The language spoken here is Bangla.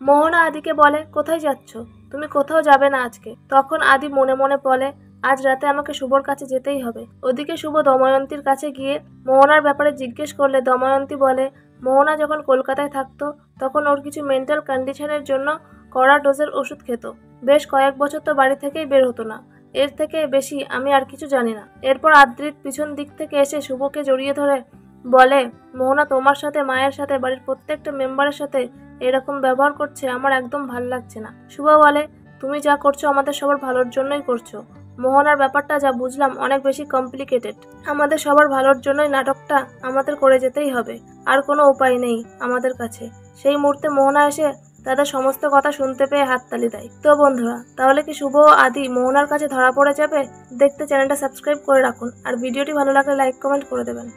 মোহনা আদিকে বলে, কোথায় যাচ্ছ? তুমি কোথাও যাবে না আজকে। তখন আদি মনে মনে বলে, আজ রাতে আমাকে শুভর কাছে যেতেই হবে। ওদিকে শুভ দময়ন্তীর কাছে গিয়ে মোহনার ব্যাপারে জিজ্ঞেস করলে দময়ন্তী বলে, মোহনা যখন কলকাতায় থাকতো তখন ওর কিছু মেন্টাল কন্ডিশনের জন্য কড়া ডোজের ওষুধ খেত। বেশ কয়েক বছর তো বাড়ি থেকেই বের হতো না। এর থেকে বেশি আমি আর কিছু জানি না। এরপর আদ্রিত পিছন দিক থেকে এসে শুভকে জড়িয়ে ধরে বলে, মোহনা তোমার সাথে, মায়ের সাথে, বাড়ির প্রত্যেকটা মেম্বারের সাথে এরকম ব্যবহার করছে, আমার একদম ভাল লাগছে না। শুভ বলে, তুমি যা করছো আমাদের সবার ভালোর জন্যই করছো। মোহনার ব্যাপারটা যা বুঝলাম অনেক বেশি কমপ্লিকেটেড। আমাদের সবার ভালোর জন্যই নাটকটা আমাদের করে যেতেই হবে, আর কোনো উপায় নেই আমাদের কাছে। সেই মুহূর্তে মোহনা এসে তাদের সমস্ত কথা শুনতে পেয়ে হাততালি দেয়। তো বন্ধুরা, তাহলে কি শুভ ও আদি মোহনার কাছে ধরা পড়ে যাবে? দেখতে চ্যানেলটা সাবস্ক্রাইব করে রাখুন, আর ভিডিওটি ভালো লাগলে লাইক কমেন্ট করে দেবেন।